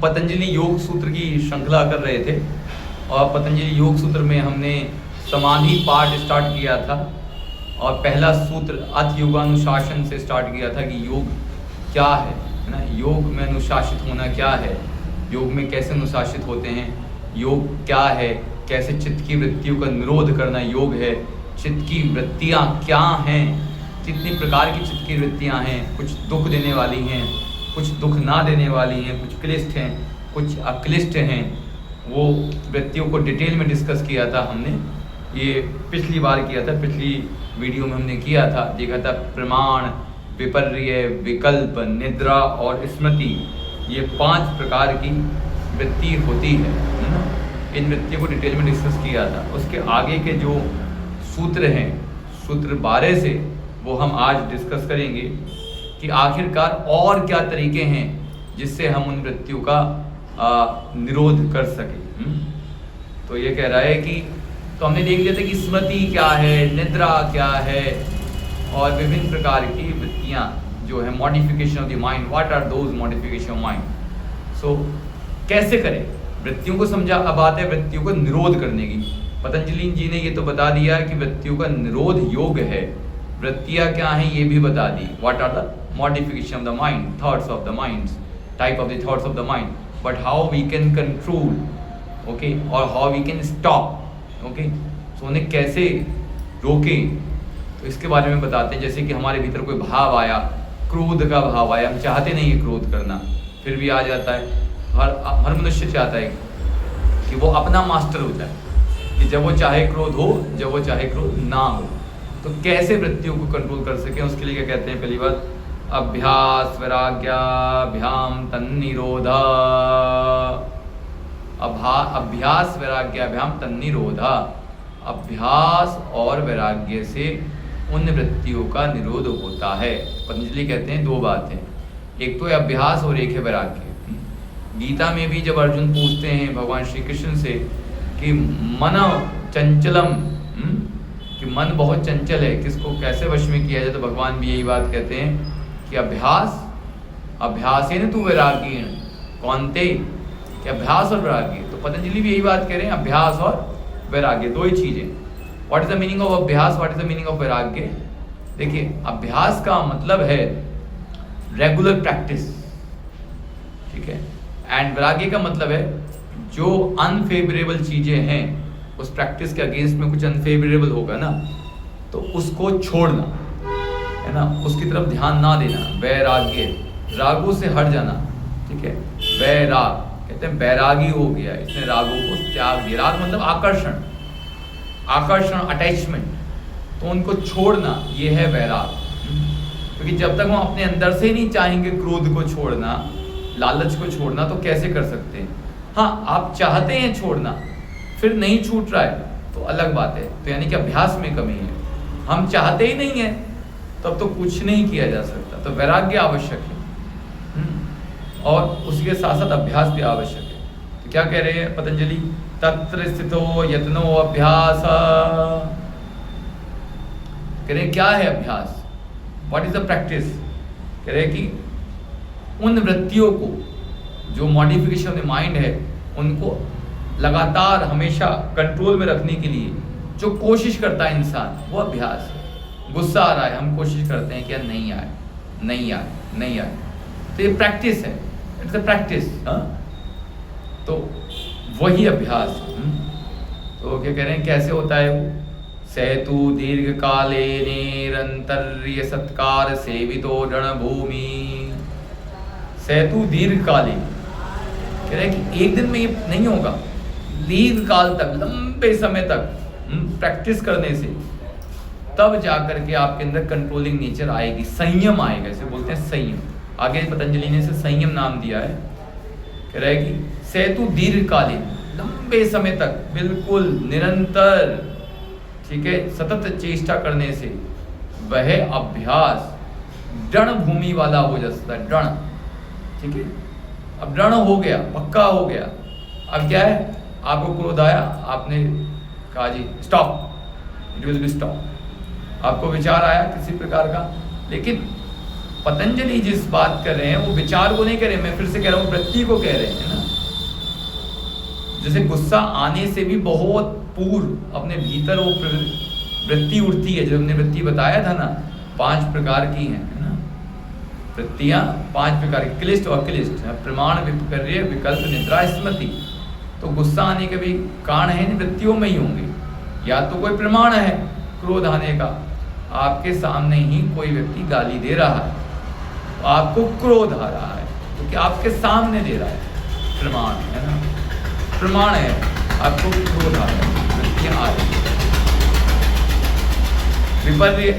पतंजलि योग सूत्र की श्रृंखला कर रहे थे और पतंजलि योग सूत्र में हमने समाधि पाठ स्टार्ट किया था और पहला सूत्र अथ योगानुशासन से स्टार्ट किया था कि योग क्या है ना, योग में अनुशासित होना क्या है, योग में कैसे अनुशासित होते हैं, योग क्या है, कैसे चित्त की वृत्तियों का निरोध करना योग है, चित्त की वृत्तियाँ क्या हैं, कितनी प्रकार की चित्त की वृत्तियाँ हैं, कुछ दुख देने वाली हैं, कुछ दुख ना देने वाली हैं, कुछ क्लिष्ट हैं, कुछ अक्लिष्ट हैं। वो वृत्तियों को डिटेल में डिस्कस किया था हमने, ये पिछली बार किया था, पिछली वीडियो में हमने किया था, देखा था प्रमाण, विपर्य, विकल्प, निद्रा और स्मृति, ये 5 प्रकार की वृत्ति होती है ना। इन वृत्तियों को डिटेल में डिस्कस किया था। उसके आगे के जो सूत्र हैं, सूत्र 12 से वो हम आज डिस्कस करेंगे कि आखिरकार और क्या तरीके हैं जिससे हम उन वृत्तियों का निरोध कर सकें। तो ये कह रहा है कि तो हमने देख लिया था कि स्मृति क्या है, निद्रा क्या है और विभिन्न प्रकार की वृत्तियाँ जो है, modification of the mind, what are those modification of mind. So कैसे करें, वृत्तियों को समझा, अब आते हैं वृत्तियों को निरोध करने की। पतंजलि जी ने ये तो बता दिया कि वृत्तियों का निरोध योग है, वृत्तियाँ क्या हैं ये भी बता दी, what are the modification of the mind, thoughts of the mind, type of the thoughts of the mind, but how we can control, okay, और how we can stop, okay. तो उन्हें कैसे रोकें, तो इसके बारे में बताते हैं। जैसे कि हमारे भीतर कोई भाव आया, क्रोध का भाव आया, हम चाहते नहीं है क्रोध करना, फिर भी आ जाता है। हर मनुष्य चाहता है कि वो अपना मास्टर हो जाए, कि जब वो चाहे क्रोध हो, जब वो चाहे क्रोध ना हो। तो कैसे वृत्तियों को कंट्रोल कर सकें, उसके लिए क्या कहते हैं, पहली बात अभ्यास वैराग्याभ्याम तन्निरोधा, अभ्यास वैराग्याभ्याम तन्निरोधा, अभ्यास और वैराग्य से उन वृत्तियों का निरोध होता है। पतंजलि कहते हैं 2 बातें, एक तो है अभ्यास और एक है वैराग्य। गीता में भी जब अर्जुन पूछते हैं भगवान श्री कृष्ण से कि मन चंचलम, कि मन बहुत चंचल है, किसको कैसे वश में किया जाए, तो भगवान भी यही बात कहते हैं कि अभ्यासेन तु वैराग्येन कौन्ते, कि अभ्यास और वैराग्य। तो पतंजलि भी यही बात कह रहे हैं, अभ्यास और वैराग्य 2 ही चीज़ें। What is the meaning of abhyas, what is the meaning of vairagya. देखिए, अभ्यास का मतलब है रेगुलर प्रैक्टिस, ठीक है, एंड वैराग्य का मतलब है जो अनफेवरेबल चीज़ें हैं, उस प्रैक्टिस के अगेंस्ट में कुछ अनफेवरेबल होगा ना, तो उसको छोड़ना है ना, उसकी तरफ ध्यान ना देना, वैराग्य, रागों से हट जाना, ठीक है। वैराग कहते हैं बैरागी हो गया, इसने रागों को त्याग दिया। राग मतलब आकर्षण, आकर्षण, अटैचमेंट, तो उनको छोड़ना, ये है वैराग। क्योंकि जब तक हम अपने अंदर से ही नहीं चाहेंगे क्रोध को छोड़ना, लालच को छोड़ना, तो कैसे कर सकते हैं। हाँ, आप चाहते हैं छोड़ना, फिर नहीं छूट रहा है तो अलग बात है, तो यानी कि अभ्यास में कमी है। हम चाहते ही नहीं है तब तो कुछ नहीं किया जा सकता, तो वैराग्य आवश्यक है और उसके साथ साथ अभ्यास भी आवश्यक है। तो क्या कह रहे हैं पतंजलि, तत्र स्थितो यत्नो अभ्यास, कह रहे क्या है अभ्यास, व्हाट इज द प्रैक्टिस। कह रहे कि उन वृत्तियों को जो मॉडिफिकेशन ऑफ द माइंड है, उनको लगातार हमेशा कंट्रोल में रखने के लिए जो कोशिश करता है इंसान, वो अभ्यास है। गुस्सा आ रहा है, हम कोशिश करते हैं कि यार नहीं आए, नहीं आए, नहीं आए, तो ये प्रैक्टिस है, इट्स अ प्रैक्टिस। तो वही अभ्यास। तो क्या कह रहे हैं, कैसे होता है वो, सेतु दीर्घ काले निरंतर्य सत्कार सेवितो रणभूमि। सेतु दीर्घ काले, कह रहे हैं कि एक दिन में ये नहीं होगा, दीर्घ काल तक, लंबे समय तक प्रैक्टिस करने से तब जाकर के आपके अंदर कंट्रोलिंग नेचर आएगी, संयम आएगा, इसे बोलते हैं संयम। आगे पतंजलि ने इसे संयम नाम दिया है। कह रहा है कि सेतु दीर्घकालीन, लंबे समय तक बिल्कुल निरंतर, ठीक है, सतत चेष्टा करने से वह अभ्यास दृढ़ भूमि वाला हो जाता है, दृढ़, ठीक है। अब दृढ़ हो गया, पक्का हो गया। अब क्या है, आपको क्रोध आया, आपने कहा जी stop, it will be stop. आपको विचार आया किसी प्रकार का, लेकिन पतंजलि जिस बात कर रहे हैं वो विचार को नहीं कह रहे, मैं फिर से कह रहा हूँ वृत्ति को कह रहे हैं ना। जैसे गुस्सा आने से भी बहुत पूर्व अपने भीतर वो वृत्ति उठती है, जो हमने वृत्ति बताया था ना 5 प्रकार की है ना वृत्तियां, 5 प्रकार की, क्लिष्ट और अक्लिष्ट, प्रमाण, विपर्य, विकल्प, निद्रा, स्मृति। तो गुस्सा आने के भी कारण है वृत्तियों में ही होंगे। या तो कोई प्रमाण है क्रोध आने का, आपके सामने ही कोई व्यक्ति गाली दे रहा है तो आपको क्रोध आ रहा है क्योंकि आपके सामने दे रहा है, प्रमाण है ना, प्रमाण है, आपको क्रोध आ रहा है, वृत्तियां आ रही है। विपर्य,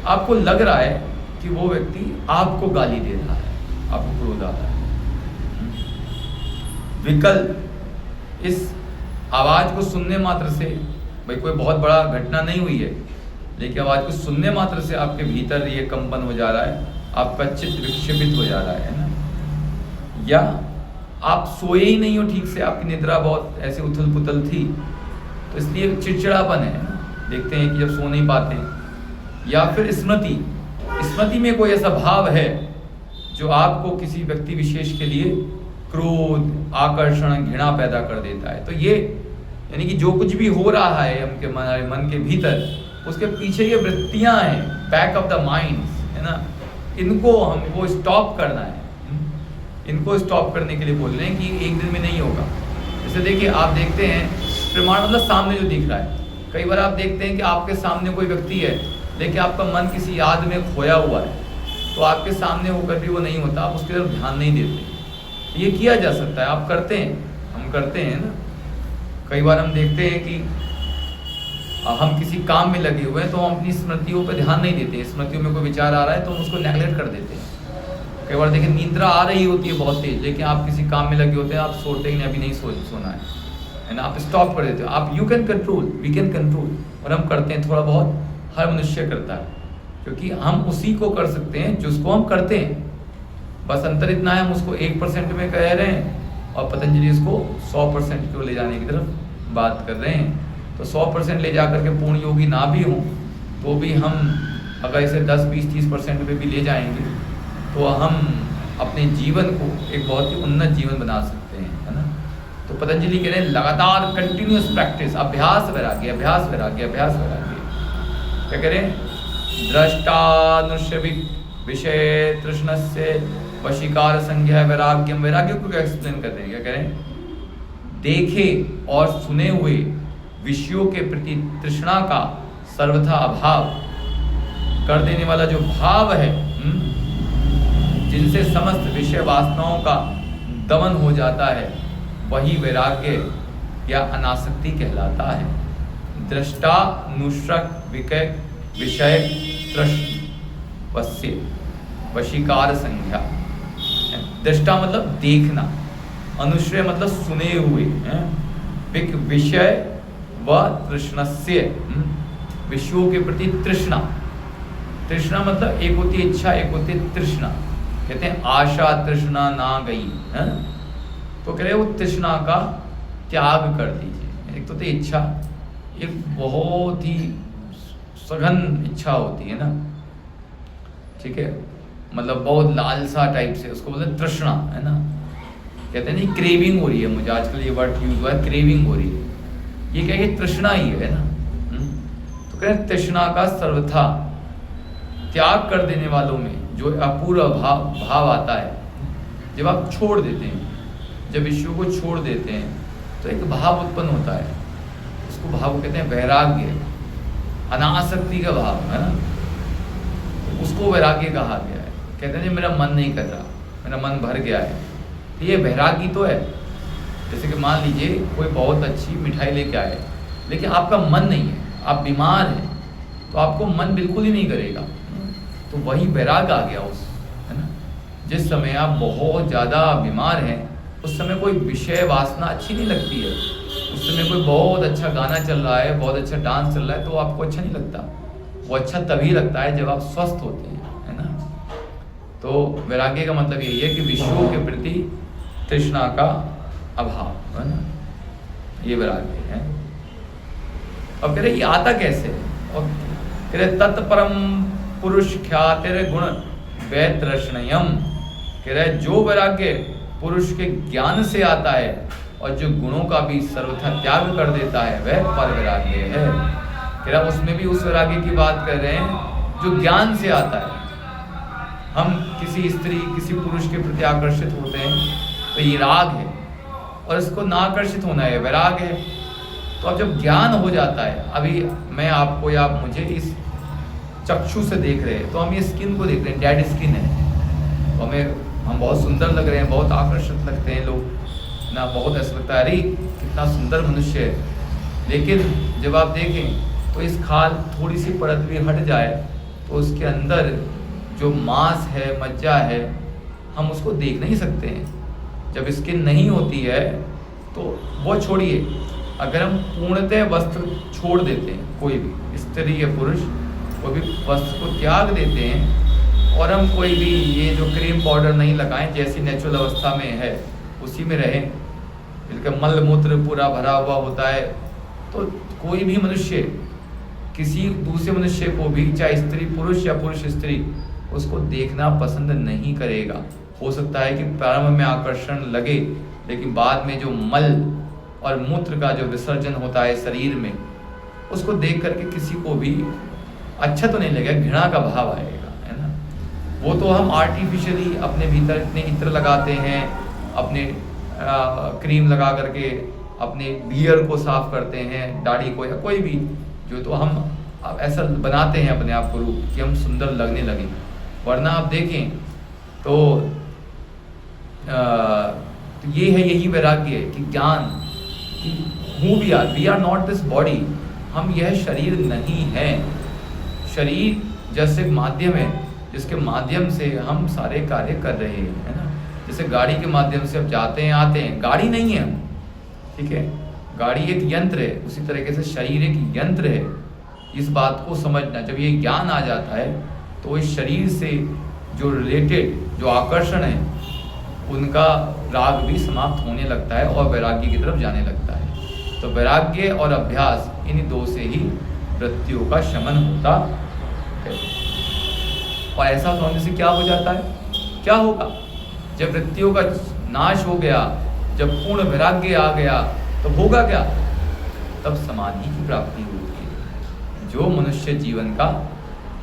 आपको लग रहा है कि वो व्यक्ति आपको गाली दे रहा है, आपको क्रोध आ रहा है। विकल्प, इस आवाज को सुनने मात्र से, भाई कोई बहुत बड़ा घटना नहीं हुई है लेकिन आवाज को सुनने मात्र से आपके भीतर ये कंपन हो जा रहा है, आपका चित्त विक्षेपित हो जा रहा है ना। या आप सोए ही नहीं हो ठीक से, आपकी निद्रा बहुत ऐसे उथल पुथल थी तो इसलिए चिड़चिड़ापन है ना, देखते हैं कि जब सो नहीं पाते हैं। या फिर स्मृति, स्मृति में कोई ऐसा भाव है जो आपको किसी व्यक्ति विशेष के लिए क्रोध, आकर्षण, घृणा पैदा कर देता है। तो ये यानी कि जो कुछ भी हो रहा है हमके मन के भीतर, उसके पीछे ये वृत्तियां हैं, बैक ऑफ द माइंड है ना, इनको हमको स्टॉप करना है। इनको स्टॉप करने के लिए बोल रहे हैं कि एक दिन में नहीं होगा। जैसे देखिए, आप देखते हैं प्रमाण मतलब सामने जो दिख रहा है, कई बार आप देखते हैं कि आपके सामने कोई व्यक्ति है लेकिन आपका मन किसी याद में खोया हुआ है, तो आपके सामने होकर भी वो नहीं होता, आप उसकी तरफ ध्यान नहीं देते। ये किया जा सकता है, आप करते हैं, हम करते हैं ना। कई बार हम देखते हैं कि हम किसी काम में लगे हुए हैं तो हम अपनी स्मृतियों पर ध्यान नहीं देते, स्मृतियों में कोई विचार आ रहा है तो हम उसको नेगलेक्ट कर देते हैं। कई बार देखिए नींद्रा आ रही होती है बहुत तेज, लेकिन आप किसी काम में लगे होते हैं, आप सोचते ही नहीं अभी नहीं सोना है ना, आप स्टॉप कर देते हो। आप you can control, we can control, और हम करते हैं, थोड़ा बहुत हर मनुष्य करता है, क्योंकि हम उसी को कर सकते हैं जिसको हम करते हैं। बस अंतर इतना है, हम उसको 1% में कह रहे हैं और पतंजलि इसको 100% को ले जाने की तरफ बात कर रहे हैं। तो 100% ले जा करके पूर्ण योगी ना भी हों तो भी हम अगर इसे 10, 20, 30% पे भी ले जाएंगे तो हम अपने जीवन को एक बहुत ही उन्नत जीवन बना सकते हैं, है ना। तो पतंजलि कह रहे हैं लगातार कंटिन्यूस प्रैक्टिस, अभ्यास वैराग्य, अभ्यास वैराग्य, अभ्यास वैराग्य। क्या कह रहे हैं? दृष्टानुष्यविक विषय तृष्णस्य वशीकार संज्ञा वैराग्यम। वैराग्य को क्या एक्सप्लेन कर रहे हैं? क्या कह रहे हैं? देखे और सुने हुए विषयों के प्रति तृष्णा का सर्वथा अभाव कर देने वाला जो भाव है, जिनसे समस्त विषय वासनाओं का दमन हो जाता है, वही वैराग्य या अनासक्ति कहलाता है। दृष्टा नुष्रक विषय तृष्ण वश्य वशीकार संज्ञा। दृष्टा मतलब देखना, अनुश्रय मतलब सुने हुए, विषय व तृष्णस्य विषयों के प्रति तृष्णा। तृष्णा मतलब एक होती है इच्छा, एक होती है तृष्णा। कहते हैं आशा तृष्णा ना गई है, तो कह रहे वो तृष्णा का त्याग कर दीजिए। एक तो इच्छा, एक बहुत ही सघन इच्छा होती है ना, ठीक है, मतलब बहुत लालसा टाइप से, उसको बोलते हैं तृष्णा, है ना। कहते हैं नहीं क्रेविंग हो रही है, मुझे आजकल ये वर्ड यूज हुआ है, क्रेविंग हो रही है, ये क्या है? तृष्णा ही है ना। तो कह रहे हैं तृष्णा का सर्वथा त्याग कर देने वालों में जो अपूर्व भाव आता है, जब आप छोड़ देते हैं, जब विषयों को छोड़ देते हैं तो एक भाव उत्पन्न होता है, उसको भाव कहते हैं वैराग्य, अनासक्ति का भाव, है ना। तो उसको वैराग्य कहा गया है। कहते हैं मेरा मन नहीं कर रहा, मेरा मन भर गया है, तो ये वैराग्य तो है। जैसे कि मान लीजिए कोई बहुत अच्छी मिठाई लेके आए लेकिन आपका मन नहीं है, आप बीमार हैं, तो आपको मन बिल्कुल ही नहीं करेगा, तो वही वैराग आ गया उस, है ना। जिस समय आप बहुत ज़्यादा बीमार हैं उस समय कोई विषय वासना अच्छी नहीं लगती है, उस समय कोई बहुत अच्छा गाना चल रहा है, बहुत अच्छा डांस चल रहा है, तो आपको अच्छा नहीं लगता। वो अच्छा तभी लगता है जब आप स्वस्थ होते हैं, है ना। तो वैराग्य का मतलब यही है कि विषयों के प्रति तृष्णा का अभाव, है ना, ये वैराग्य है। अब कह रहे ये आता कैसे? और कह रहे तत्परम पुरुष ख्यातिर गुण वैतृष्णयम, कह रहा है जो वैराग्य पुरुष के ज्ञान से आता है और जो गुणों का भी सर्वथा त्याग कर देता है वह पर वैराग्य है। कह रहा उसमें भी उस वैराग्य की बात कर रहे हैं जो ज्ञान से आता है। हम किसी स्त्री किसी पुरुष के प्रति आकर्षित होते हैं तो ये राग है, और इसको ना आकर्षित होना है वैराग है। तो अब जब ज्ञान हो जाता है, अभी मैं आपको या आप मुझे इस चक्षु से देख रहे हैं तो हम ये स्किन को देख रहे हैं, डेड स्किन है, तो हम बहुत सुंदर लग रहे हैं, बहुत आकर्षित लगते हैं लोग ना, बहुत ऐसा लगता है अरे कितना सुंदर मनुष्य है। लेकिन जब आप देखें तो इस खाल थोड़ी सी परत भी हट जाए तो उसके अंदर जो मांस है, मज्जा है, हम उसको देख नहीं सकते हैं। जब स्किन नहीं होती है तो वो छोड़िए, अगर हम पूर्णतः वस्त्र छोड़ देते हैं, कोई भी स्त्री या पुरुष कोई भी वस्त्र को त्याग देते हैं और हम कोई भी ये जो क्रीम पाउडर नहीं लगाएं, जैसी नेचुरल अवस्था में है उसी में रहें, बिल्कुल मल मूत्र पूरा भरा हुआ होता है, तो कोई भी मनुष्य किसी दूसरे मनुष्य को भी, चाहे स्त्री पुरुष या पुरुष स्त्री, उसको देखना पसंद नहीं करेगा। हो सकता है कि प्रारंभ में आकर्षण लगे, लेकिन बाद में जो मल और मूत्र का जो विसर्जन होता है शरीर में, उसको देख करके किसी को भी अच्छा तो नहीं लगेगा, घृणा का भाव आएगा, है ना। वो तो हम आर्टिफिशियली अपने भीतर इतने इत्र लगाते हैं, अपने क्रीम लगा करके अपने बियर को साफ करते हैं, दाढ़ी को, या कोई भी जो, तो हम ऐसा बनाते हैं अपने आप को रूप कि हम सुंदर लगने लगे। वरना आप देखें तो ये है, यही वैराग्य है कि ज्ञान कि हूँ we are not this body, हम यह शरीर नहीं है। शरीर जैसे एक माध्यम है जिसके माध्यम से हम सारे कार्य कर रहे हैं, है ना। जैसे गाड़ी के माध्यम से अब जाते हैं आते हैं, गाड़ी नहीं है हम, ठीक है, गाड़ी एक यंत्र है, उसी तरीके से शरीर एक यंत्र है। इस बात को समझना, जब ये ज्ञान आ जाता है तो इस शरीर से जो रिलेटेड जो आकर्षण है उनका राग भी समाप्त होने लगता है और वैराग्य की तरफ जाने लगता है। तो वैराग्य और अभ्यास, इन दो से ही वृत्तियों का शमन होता है। और ऐसा होने से क्या हो जाता है, क्या होगा, जब वृत्तियों का नाश हो गया, जब पूर्ण वैराग्य आ गया, तो होगा क्या, तब समाधि की प्राप्ति होती है, जो मनुष्य जीवन का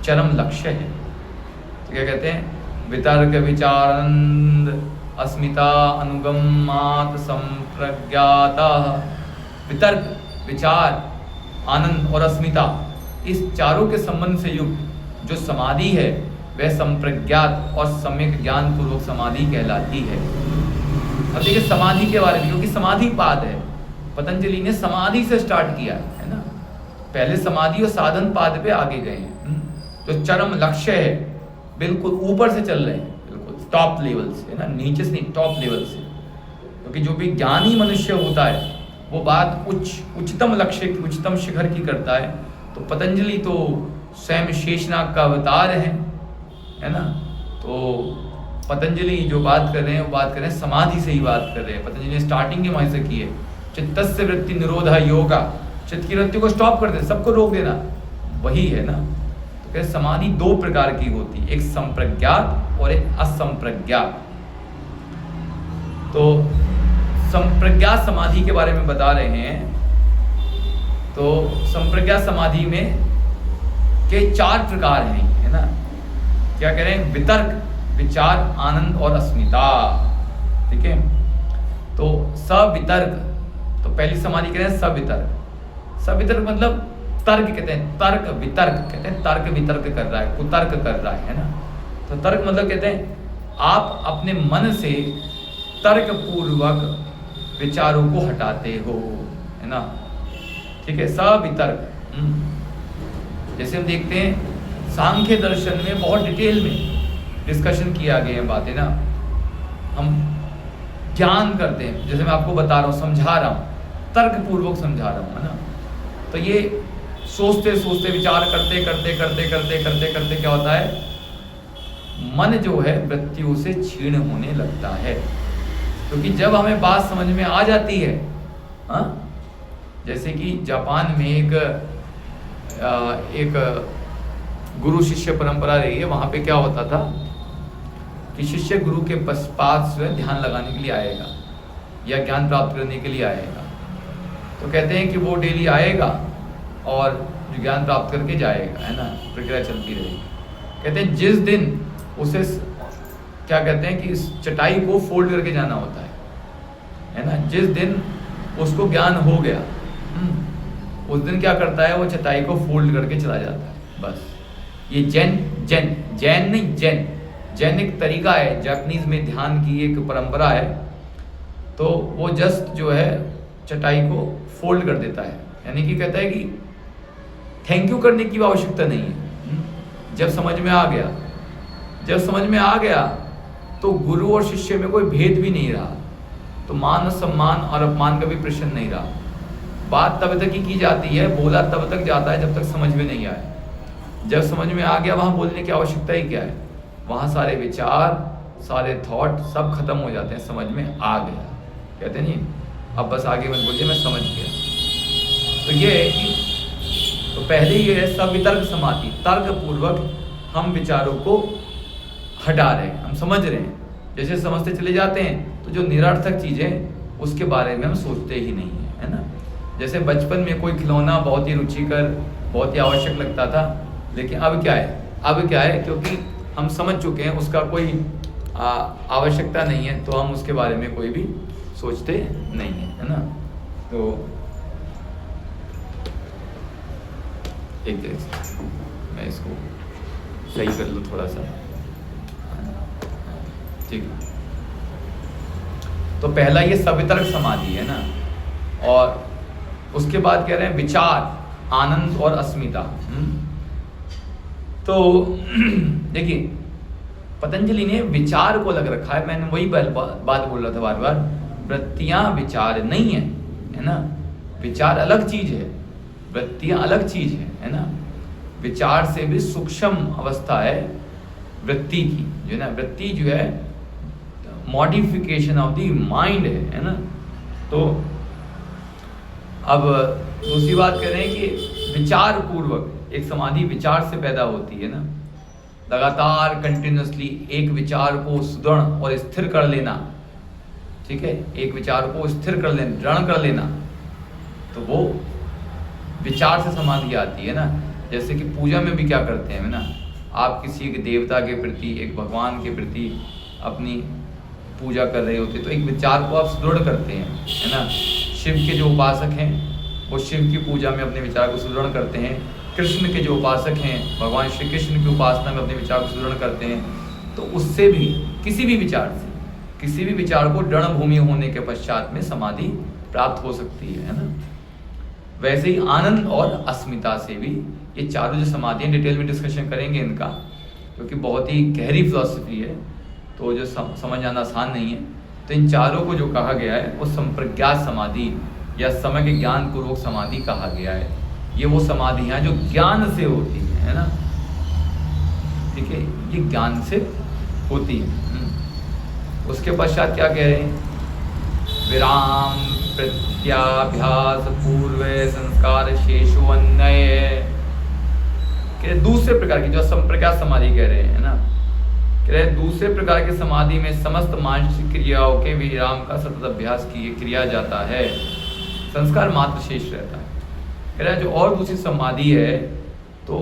चरम लक्ष्य है। तो क्या कहते हैं, वितर्क विचारानंद अस्मिता अनुगमात संप्रज्ञाता। वितर्क, विचार, आनंद और अस्मिता, इस चारों के संबंध से युक्त जो समाधि है वह संप्रज्ञात और सम्यक ज्ञान पूर्वक समाधि कहलाती है। अब देखिए समाधि के बारे में, क्योंकि समाधि पाद है, पतंजलि ने समाधि से स्टार्ट किया है ना, पहले समाधि और साधन पाद पे आगे गए हैं। जो चरम लक्ष्य है, बिल्कुल ऊपर से चल रहे हैं, बिल्कुल टॉप लेवल से, है ना, नीचे से नहीं, टॉप लेवल से। क्योंकि जो भी ज्ञानी मनुष्य होता है वो बात उच्चतम लक्ष्य की, उच्चतम शिखर की करता है। तो पतंजलि तो स्वयं शेषनाग का अवतार है ना। तो पतंजलि जो बात कर रहे हैं वो बात कर रहे हैं समाधि से ही बात कर रहे हैं। पतंजलि ने स्टार्टिंग ही वहीं से की है, चित्तस्य वृत्ति निरोधा योगा, चित्त की वृत्ति को स्टॉप कर देना, सबको रोक देना, वही है ना। तो क्या समाधि दो प्रकार की होती है, एक संप्रज्ञात और एक असंप्रज्ञात। तो संप्रज्ञात समाधि के बारे में बता रहे हैं। तो संप्रज्ञात समाधि में के 4 प्रकार हैं, है ना। क्या कह रहे हैं, वितर्क, विचार, आनंद और अस्मिता, ठीक है। तो सवितर्क, तो पहली समाधि कह रहे हैं सवितर्क। सवितर्क मतलब तर्क कहते हैं, तर्क वितर्क कहते हैं, तर्क वितर्क कर रहा है, कुतर्क कर रहा है ना। तो तर्क मतलब कहते हैं आप अपने मन से तर्क पूर्वक विचारों को हटाते हो, है ना, ठीक है, सवितर्क। जैसे हम देखते हैं सांख्य दर्शन में बहुत डिटेल में डिस्कशन किया गया है बातें ना, हम ज्ञान करते हैं, जैसे मैं आपको बता रहा हूँ, समझा रहा हूँ, तर्क पूर्वक समझा रहा हूँ, है ना। तो ये सोचते सोचते विचार करते करते करते करते करते करते क्या होता है, मन जो है वृत्तियों से क्षीण होने लगता है। क्योंकि जब हमें बात समझ में आ जाती है, हाँ, जैसे कि जापान में एक गुरु शिष्य परंपरा रही है, वहाँ पे क्या होता था कि शिष्य गुरु के पास जो है ध्यान लगाने के लिए आएगा या ज्ञान प्राप्त करने के लिए आएगा। तो कहते हैं कि वो डेली आएगा और जो ज्ञान प्राप्त करके जाएगा, है ना, प्रक्रिया चलती रहेगी। कहते हैं जिस दिन उसे क्या कहते हैं कि इस चटाई को फोल्ड करके जाना होता है ना, जिस दिन उसको ज्ञान हो गया उस दिन क्या करता है, वो चटाई को फोल्ड करके चला जाता है। बस ये जैन नहीं, जैन एक तरीका है, जापानीज में ध्यान की एक परंपरा है। तो वो जस्ट जो है चटाई को फोल्ड कर देता है, यानी कि कहता है कि थैंक यू करने की आवश्यकता नहीं है। जब समझ में आ गया तो गुरु और शिष्य में कोई भेद भी नहीं रहा, तो मान सम्मान और अपमान का भी प्रश्न नहीं रहा। बात तब तक ही की जाती है, बोला तब तक जाता है जब तक समझ में नहीं आए। जब समझ में आ गया वहाँ बोलने की आवश्यकता ही क्या है, वहाँ सारे विचार सारे थॉट सब खत्म हो जाते हैं, समझ में आ गया। कहते नहीं अब बस आगे मत बोलिए, मैं समझ गया। तो ये है कि तो पहले ये है सवितर्क समाधि, तर्क पूर्वक हम विचारों को हटा रहे हैं, हम समझ रहे हैं। जैसे समझते चले जाते हैं तो जो निरर्थक चीज़ें उसके बारे में हम सोचते ही नहीं है, है ना। जैसे बचपन में कोई खिलौना बहुत ही रुचिकर बहुत ही आवश्यक लगता था, लेकिन अब क्या है क्योंकि हम समझ चुके हैं उसका कोई आवश्यकता नहीं है, तो हम उसके बारे में कोई भी सोचते नहीं है ना। तो एक मैं इसको सही कर लूँ थोड़ा सा, ठीक है। तो पहला ये सवितर्क समाधि है ना, और उसके बाद कह रहे हैं विचार, आनंद और अस्मिता। तो देखिए पतंजलि ने विचार को अलग रखा है, मैंने वही बात बोल रहा था बार बार, वृत्तियां विचार नहीं है ना। विचार अलग चीज है, वृत्तियां अलग चीज है ना। विचार से भी सूक्ष्म अवस्था है वृत्ति की, जो है ना। वृत्ति जो है मॉडिफिकेशन ऑफ द माइंड है ना। तो अब दूसरी बात कह रहे हैं कि विचार पूर्वक एक समाधि विचार से पैदा होती है ना। लगातार कंटिन्यूसली एक विचार को सुदृढ़ और स्थिर कर लेना, ठीक है, एक विचार को स्थिर कर लेना, दृढ़ कर लेना, तो वो विचार से समाधि आती है ना। जैसे कि पूजा में भी क्या करते हैं ना, आप किसी एक देवता के प्रति, एक भगवान के प्रति अपनी पूजा कर रहे होते, तो एक विचार को आप सुदृढ़ करते हैं, है ना। शिव के जो उपासक हैं वो शिव की पूजा में अपने विचार को सुदृढ़ करते हैं। कृष्ण के जो उपासक हैं भगवान श्री कृष्ण की उपासना में अपने विचार को सुदृढ़ करते हैं। तो उससे भी किसी भी विचार को दृढ़ भूमि होने के पश्चात में समाधि प्राप्त हो सकती है ना। वैसे ही आनंद और अस्मिता से भी, ये चारों जो समाधियाँ डिटेल में डिस्कशन करेंगे इनका, क्योंकि बहुत ही गहरी फिलॉसफी है, तो जो समझ आना आसान नहीं है। तो इन चारों को जो कहा गया है वो संप्रज्ञात समाधि या समय के ज्ञान पूर्वक समाधि कहा गया है। ये वो समाधियाँ जो ज्ञान से होती है ना, ठीक है, ये ज्ञान से होती है। उसके पश्चात क्या कह रहे हैं, विराम प्रत्याभ्यास पूर्व संस्कार शेषो अन्वय, दूसरे प्रकार की जो संप्रज्ञात समाधि कह रहे हैं ना, कह रहे दूसरे प्रकार की समाधि में समस्त मानसिक क्रियाओं के विराम का सतत अभ्यास किया जाता है, संस्कार मात्र शेष रहता है। कह रहा है जो और दूसरी समाधि है तो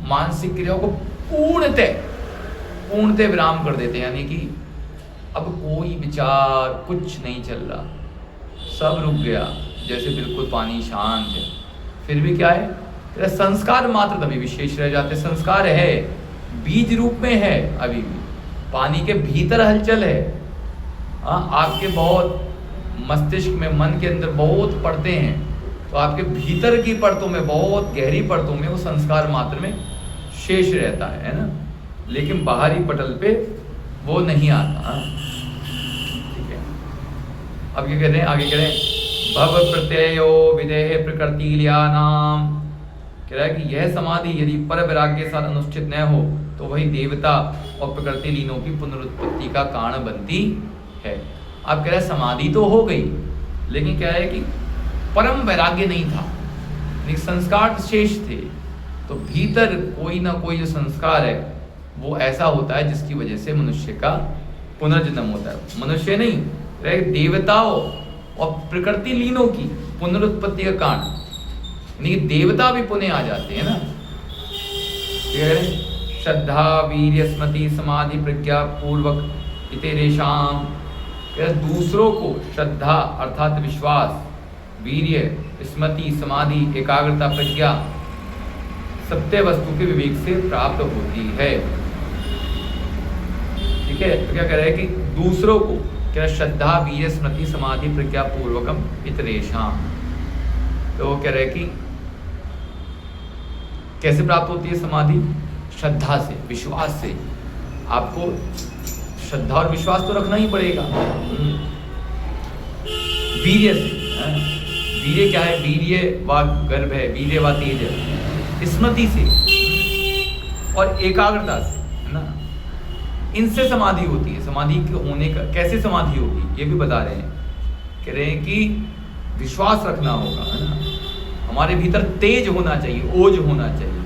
मानसिक क्रियाओं को पूर्णतः विराम कर देते हैं, यानी कि अब कोई विचार कुछ नहीं चल रहा, सब रुक गया, जैसे बिल्कुल पानी शांत है। फिर भी क्या है, संस्कार मात्र तभी विशेष रह जाते। संस्कार है, बीज रूप में है, अभी भी पानी के भीतर हलचल है। आपके बहुत मस्तिष्क में, मन के अंदर बहुत परतें हैं, तो आपके भीतर की परतों में, बहुत गहरी परतों में वो संस्कार मात्र में शेष रहता है ना, लेकिन बाहरी पटल पे वो नहीं आता। ठीक है, अब क्या कह रहे हैं, आगे कह रहे हैं भव प्रत्ययो विदेह प्रकृति लीलानाम। कह रहा है कि यह समाधि यदि पर वैराग्य के साथ अनुष्ठित न हो तो वही देवता और प्रकृति लीनों की पुनरुत्पत्ति का कारण बनती है। अब कह रहे हैं समाधि तो हो गई, लेकिन कह रहे हैं कि परम वैराग्य नहीं था, संस्कार शेष थे, तो भीतर कोई ना कोई जो संस्कार है वो ऐसा होता है जिसकी वजह से मनुष्य का पुनर्जन्म होता है। मनुष्य नहीं, देवताओं और प्रकृति लीनों की पुनरुत्पत्ति का कारण, यानी कि देवता भी पुनः आ जाते हैं ना। श्रद्धा वीर्य स्मृति समाधि प्रज्ञा पूर्वक इतेरेशाम, दूसरों को श्रद्धा अर्थात विश्वास, वीर्य स्मृति समाधि एकाग्रता प्रज्ञा सत्य वस्तु के विवेक से प्राप्त होती है। ठीक है, तो क्या कह रहे हैं कि दूसरों को क्या श्रद्धा वीर्य स्मृति समाधि प्रज्ञा पूर्वकम इतरेशाम, तो कह रहे हैं कि कैसे प्राप्त होती है समाधि? श्रद्धा से, विश्वास से। आपको श्रद्धा और विश्वास तो रखना ही पड़ेगा। वीर्य से, वीर्य क्या है? वीर्य व गर्भ है, वीर्य व तेज है। स्मृति से और एकाग्रता से, है ना, इनसे समाधि होती है। समाधि के होने का कैसे समाधि होगी ये भी बता रहे हैं। कह रहे हैं कि विश्वास रखना होगा, है ना, हमारे भीतर तेज होना चाहिए, ओज होना चाहिए,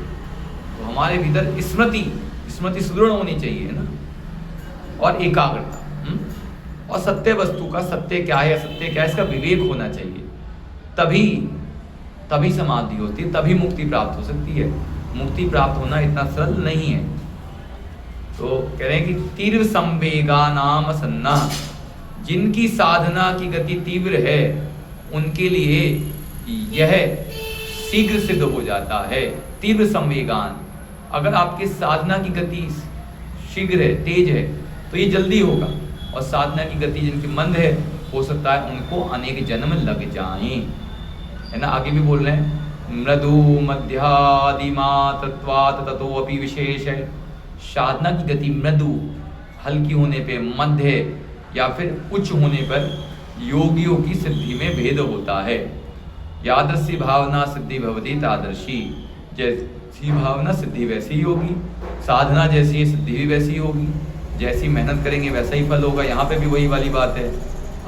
तो हमारे भीतर स्मृति सुदृढ़ होनी चाहिए, है ना, और एकाग्रता, और सत्य वस्तु का, सत्य क्या है, सत्य क्या है, इसका विवेक होना चाहिए। तभी समाधि होती है, तभी मुक्ति प्राप्त हो सकती है। मुक्ति प्राप्त होना इतना सरल नहीं है। तो कह रहे हैं कि तीव्र संवेगा नाम सन्ना, जिनकी साधना की गति तीव्र है उनके लिए यह शीघ्र सिद्ध हो जाता है। तीव्र संवेगान, अगर आपकी साधना की गति शीघ्र है, तेज है, तो ये जल्दी होगा। और साधना की गति जिनकी मंद है, हो सकता है उनको अनेक जन्म लग जाएं, है ना। आगे भी बोल रहे हैं, मृदु मध्यादिमा तत्वात् ततो अपि विशेष है। साधना की गति मृदु, हल्की होने पे, मध्य या फिर उच्च होने पर योगियों की सिद्धि में भेद होता है। यादृशी भावना सिद्धि भवती तादर्शी, जैसी भावना सिद्धि वैसी ही होगी, साधना जैसी है सिद्धि भी वैसी होगी। जैसी मेहनत करेंगे वैसा ही फल होगा। यहाँ पे भी वही वाली बात है।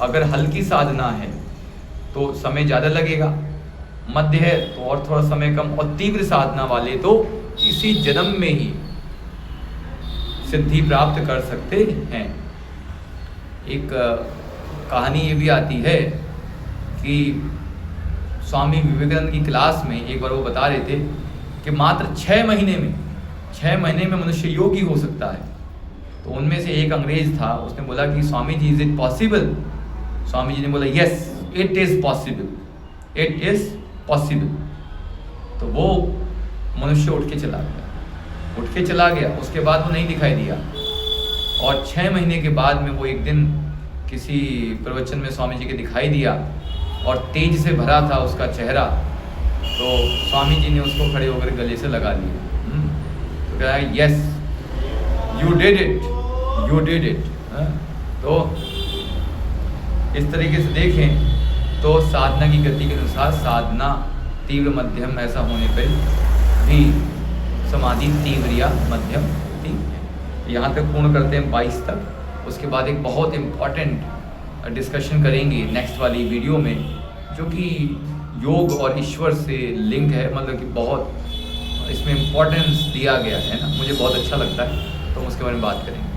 अगर हल्की साधना है तो समय ज़्यादा लगेगा, मध्य है तो और थोड़ा समय कम, और तीव्र साधना वाले तो इसी जन्म में ही सिद्धि प्राप्त कर सकते हैं। एक कहानी ये भी आती है कि स्वामी विवेकानंद की क्लास में एक बार वो बता रहे थे कि मात्र 6 महीने में मनुष्य योगी हो सकता है। तो उनमें से एक अंग्रेज था, उसने बोला कि Swami ji, is it possible? Swami ji ने बोला, yes it is possible, it is possible. तो वो मनुष्य उठ के चला गया। उसके बाद वो नहीं दिखाई दिया, और 6 महीने के बाद में वो एक दिन किसी प्रवचन में स्वामी जी के दिखाई दिया, और तेज से भरा था उसका चेहरा। तो स्वामी जी ने उसको खड़े होकर गले से लगा लिया। तो कहा, यस यू डिड इट। तो इस तरीके से देखें तो साधना की गति के अनुसार साधना तीव्र मध्यम ऐसा होने पर भी समाधि तीव्र या मध्यम होती है। यहाँ तक पूर्ण करते हैं 22 तक। उसके बाद एक बहुत इम्पॉर्टेंट डिस्कशन करेंगे नेक्स्ट वाली वीडियो में, जो कि योग और ईश्वर से लिंक है, मतलब कि बहुत इसमें इम्पोर्टेंस दिया गया है ना, मुझे बहुत अच्छा लगता है, तो हम उसके बारे में बात करेंगे।